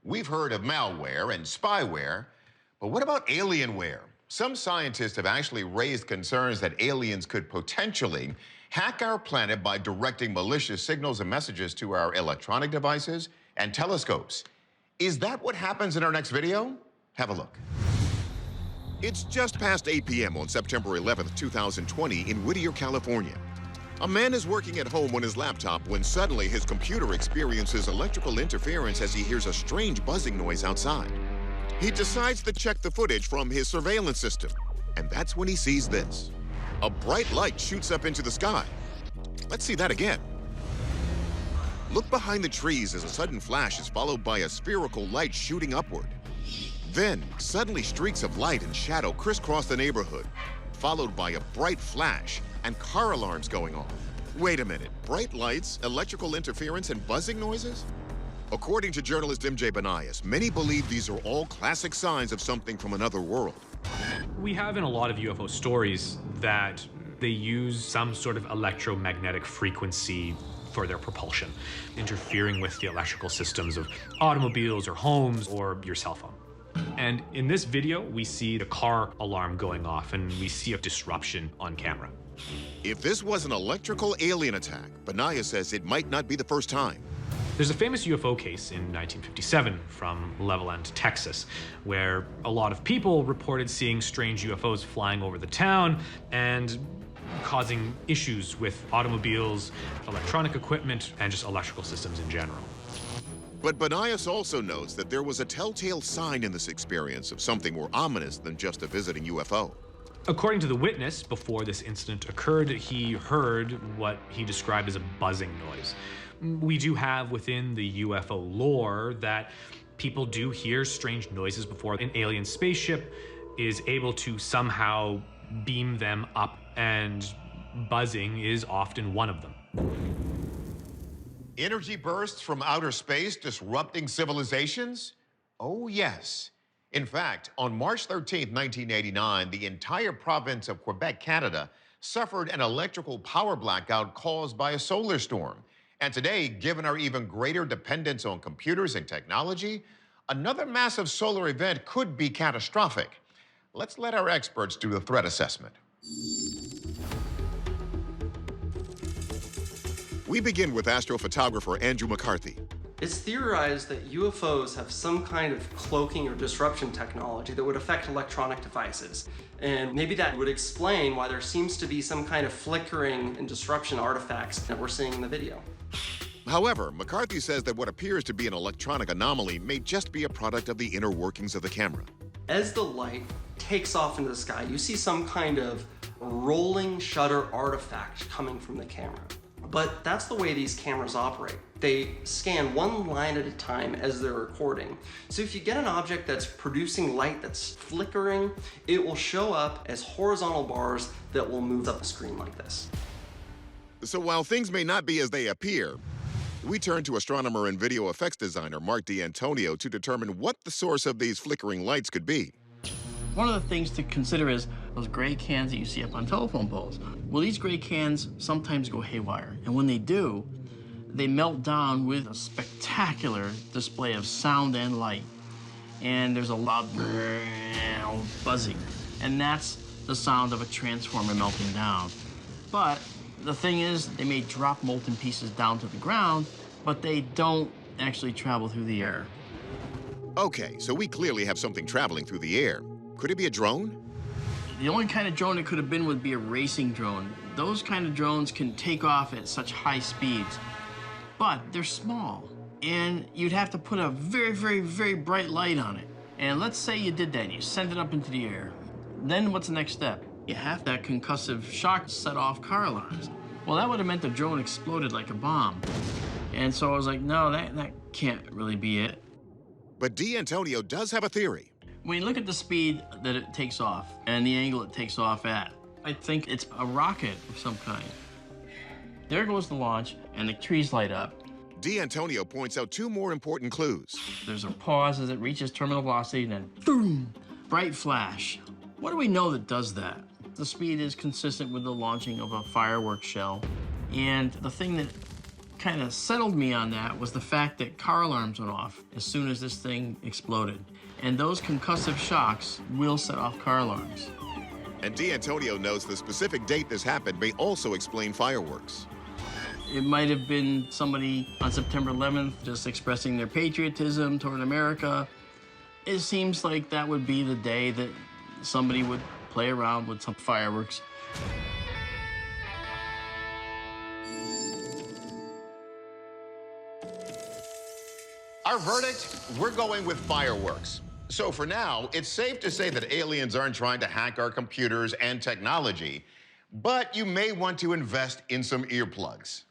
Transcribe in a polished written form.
We've heard of malware and spyware, but what about alienware? Some scientists have actually raised concerns that aliens could potentially hack our planet by directing malicious signals and messages to our electronic devices and telescopes. Is that what happens in our next video? Have a look. It's just past 8 p.m. on September 11th, 2020 in Whittier, California. A man is working at home on his laptop when suddenly his computer experiences electrical interference as he hears a strange buzzing noise outside. He decides to check the footage from his surveillance system, and that's when he sees this. A bright light shoots up into the sky. Let's see that again. Look behind the trees as a sudden flash is followed by a spherical light shooting upward. Then, suddenly streaks of light and shadow crisscross the neighborhood, followed by a bright flash and car alarms going off. Wait a minute, bright lights, electrical interference, and buzzing noises? According to journalist MJ Banias, many believe these are all classic signs of something from another world. We have in a lot of UFO stories that they use some sort of electromagnetic frequency for their propulsion, interfering with the electrical systems of automobiles or homes or your cell phone. And in this video, we see the car alarm going off and we see a disruption on camera. If this was an electrical alien attack, Banias says it might not be the first time. There's a famous UFO case in 1957 from Levelland, Texas, where a lot of people reported seeing strange UFOs flying over the town and causing issues with automobiles, electronic equipment, and just electrical systems in general. But Banias also notes that there was a telltale sign in this experience of something more ominous than just a visiting UFO. According to the witness, before this incident occurred, he heard what he described as a buzzing noise. We do have within the UFO lore that people do hear strange noises before an alien spaceship is able to somehow beam them up, and buzzing is often one of them. Energy bursts from outer space disrupting civilizations? Oh, yes. In fact, on March 13, 1989, the entire province of Quebec, Canada, suffered an electrical power blackout caused by a solar storm. And today, given our even greater dependence on computers and technology, another massive solar event could be catastrophic. Let's let our experts do the threat assessment. We begin with astrophotographer Andrew McCarthy. It's theorized that UFOs have some kind of cloaking or disruption technology that would affect electronic devices. And maybe that would explain why there seems to be some kind of flickering and disruption artifacts that we're seeing in the video. However, McCarthy says that what appears to be an electronic anomaly may just be a product of the inner workings of the camera. As the light takes off into the sky, you see some kind of rolling shutter artifact coming from the camera. But that's the way these cameras operate. They scan one line at a time as they're recording. So if you get an object that's producing light that's flickering, it will show up as horizontal bars that will move up the screen like this. So while things may not be as they appear, we turn to astronomer and video effects designer Mark D'Antonio to determine what the source of these flickering lights could be. One of the things to consider is those gray cans that you see up on telephone poles. Well, these gray cans sometimes go haywire, and when they do, they melt down with a spectacular display of sound and light. And there's a loud buzzing, and that's the sound of a transformer melting down. But the thing is, they may drop molten pieces down to the ground, but they don't actually travel through the air. Okay, so we clearly have something traveling through the air. Could it be a drone? The only kind of drone it could have been would be a racing drone. Those kind of drones can take off at such high speeds, but they're small, and you'd have to put a very, very, very bright light on it. And let's say you did that, and you sent it up into the air. Then what's the next step? You have that concussive shock set off car alarms. Well, that would have meant the drone exploded like a bomb. And so I was like, no, that can't really be it. But D'Antonio does have a theory. When you look at the speed that it takes off and the angle it takes off at, I think it's a rocket of some kind. There goes the launch, and the trees light up. D'Antonio points out two more important clues. There's a pause as it reaches terminal velocity, and then boom, bright flash. What do we know that does that? The speed is consistent with the launching of a fireworks shell. And the thing that kind of settled me on that was the fact that car alarms went off as soon as this thing exploded. And those concussive shocks will set off car alarms. And D'Antonio notes the specific date this happened may also explain fireworks. It might have been somebody on September 11th just expressing their patriotism toward America. It seems like that would be the day that somebody would play around with some fireworks. Our verdict, we're going with fireworks. So for now, it's safe to say that aliens aren't trying to hack our computers and technology, but you may want to invest in some earplugs.